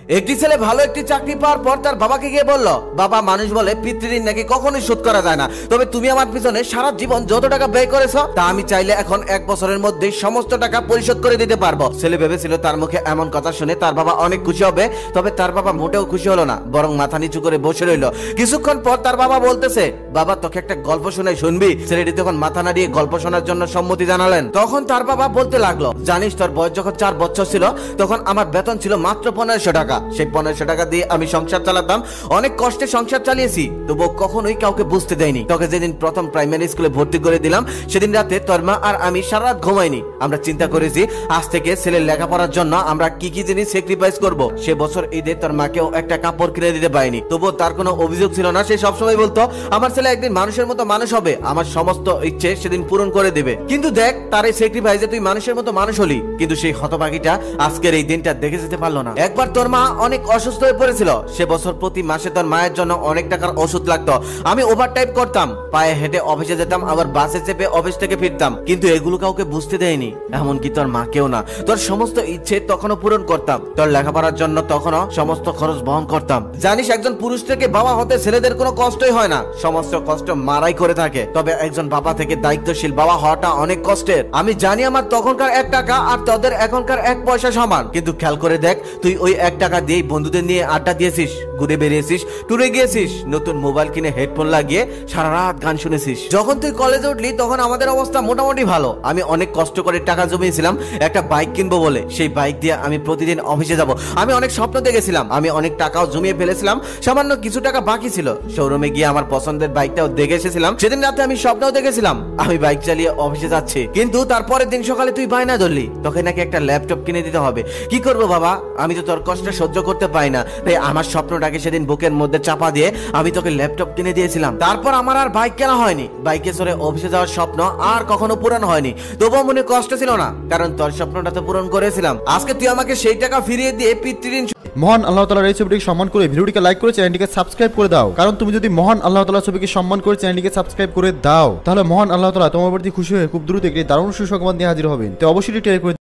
একটি ছেলে ভালো একটি চাকরি পাওয়ার পর তার বাবাকে গিয়ে বলল, বাবা, মানুষ বলে পিতৃঋণ নাকি কখনোই শোধ করা যায় না, তবে তুমি আমার পিছনে সারা জীবন যত টাকা ব্যয় করেছো তা আমি চাইলে এখন 1 বছরের মধ্যে সমস্ত টাকা পরিশোধ করে দিতে পারবো। ছেলে ভেবেছিল তার মুখে এমন কথা শুনে তার বাবা অনেক খুশি হবে, তবে তার বাবা মোটেও খুশি হলো না, বরং মাথা নিচু করে বসে রইল। কিছুক্ষণ পর তার বাবা বলতেছে, বাবা, তোকে একটা গল্প শোনাই, শুনবি? ছেলেটি তখন মাথা নাড়িয়ে গল্প শোনার জন্য সম্মতি জানালেন। তখন তার বাবা বলতে লাগলো, জানিস, তোর বয়স যখন 4 বছর ছিল তখন আমার বেতন ছিল মাত্র 1500 টাকা। সেই 1500 টাকা দিয়ে আমি সংসার চালাতাম, অনেক কষ্টে সংসার চালিয়েছি, তবুও কখনোই কাউকে বুঝতে দেয়নি। তোকে যেদিন প্রথম প্রাইমারি স্কুলে ভর্তি করে দিলাম সেদিন রাতে তোর মা আর আমি সারা রাত ঘুমাইনি। আমরা চিন্তা করেছি আজ থেকে ছেলের লেখাপড়ার জন্য আমরা কি কি জিনিস স্যাক্রিফাইস করব। সে বছর ঈদে তোর মাকেও একটা কাপড় কিনে দিতে পারিনি, তবুও তার কোনো অভিযোগ ছিল না। সে সবসময় বলতো আমার ছেলে একদিন মানুষের মতো মানুষ হবে, আমার সমস্ত ইচ্ছে সেদিন পূরণ করে দেবে। কিন্তু দেখ, তার এই স্যাক্রিফাইসে তুই মানুষের মতো মানুষ হলি, কিন্তু সেই হতভাগীটা আজকের এই দিনটা দেখে যেতে পারলো না। একবার তোর মা অনেক অসুস্থ হয়ে পড়েছিল, সে বছর প্রতি মাসে তোর মায়ের জন্য অনেক টাকার ওষুধ লাগতো। আমি ওভারটাইম করতাম, পায়ে হেঁটে অফিসে যেতাম, আবার বাসে চেপে অফিস থেকে ফিরতাম, কিন্তু এগুলো কাউকে বুঝতে দেয়নি, এমনকি তোর মাকেও না। তোর সমস্ত ইচ্ছে তখনও পূরণ করতাম, তোর লেখাপড়ার জন্য তখনও সমস্ত খরচ বহন করতাম। জানিস, একজন পুরুষ থেকে বাবা হতে ছেলেদের কোনো কষ্টই হয় না, সমস্ত কষ্ট মারাই করে থাকে, তবে একজন বাবা থেকে দায়িত্বশীল বাবা হওয়াটা অনেক কষ্টের। আমি জানি আমার তখনকার 1 টাকা আর তোদের এখনকার 1 পয়সা সমান, কিন্তু খেয়াল করে দেখ, তুই ওই 1 টাকা দিয়ে বন্ধুদের নিয়ে আড্ডা দিয়েছিস, ঘুরে বেরিয়েছিস, ট্যুরে গিয়েছিস, নতুন মোবাইল কিনে হেডফোন লাগিয়ে সারা রাত গান শুনেছিস। যখন তুই কলেজে উঠলি তখন আমাদের অবস্থা মোটামুটি ভালো। আমি অনেক কষ্ট করে টাকা জমিয়েছিলাম একটা বাইক কিনবো বলে, সেই বাইক দিয়ে আমি প্রতিদিন অফিসে যাব। আমি অনেক স্বপ্ন দেখেছিলাম, আমি অনেক টাকাও জমিয়ে ফেলেছিলাম, সামান্য কিছু টাকা বাকি ছিল। শোরুমে গিয়ে আমার পছন্দের বাইকটাও দেখে এসেছিলাম। সেদিন রাতে আমি স্বপ্নও দেখেছিলাম আমি বাইক চালিয়ে অফিসে যাচ্ছি, কিন্তু তারপরের দিন সকালে তুই বায়না ধরলি তোকে নাকি একটা ল্যাপটপ কিনে দিতে হবে। কি করবো বাবা, আমি তো তোর কষ্ট সহ্য করতে পারি না, তাই আমার স্বপ্নটাকে সেদিন বুকের মধ্যে চাপা দিয়ে আমি তোকে ল্যাপটপ কিনে দিয়েছিলাম। তারপর আমার আর বাইক কেনা হয়নি, বাইকে চড়ে অফিসে যাওয়ার স্বপ্ন আর কখনো পূরণ হয়নি, তবুও মনে কষ্ট ছিল না, কারণ তোর স্বপ্নটা তো পূরণ করেছিলাম। আজকে তুই আমাকে সেই টাকা ফিরিয়ে দিয়ে পিতৃঋণ। মহান আল্লাহ তাআলার এই ছবিটিকে সম্মান করে ভিডিওটিকে লাইক করে চ্যানেলটিকে সাবস্ক্রাইব করে দাও, কারণ তুমি যদি মহান আল্লাহ তাআলার ছবিকে সম্মান করে চ্যানেলটিকে সাবস্ক্রাইব করে দাও, তাহলে মহান আল্লাহ তাআলা তোমার প্রতি খুশি হয়ে খুব দ্রুত একটি দারুণ সুসংবাদ নিয়ে হাজির হবেন। তো অবশ্যই টের করে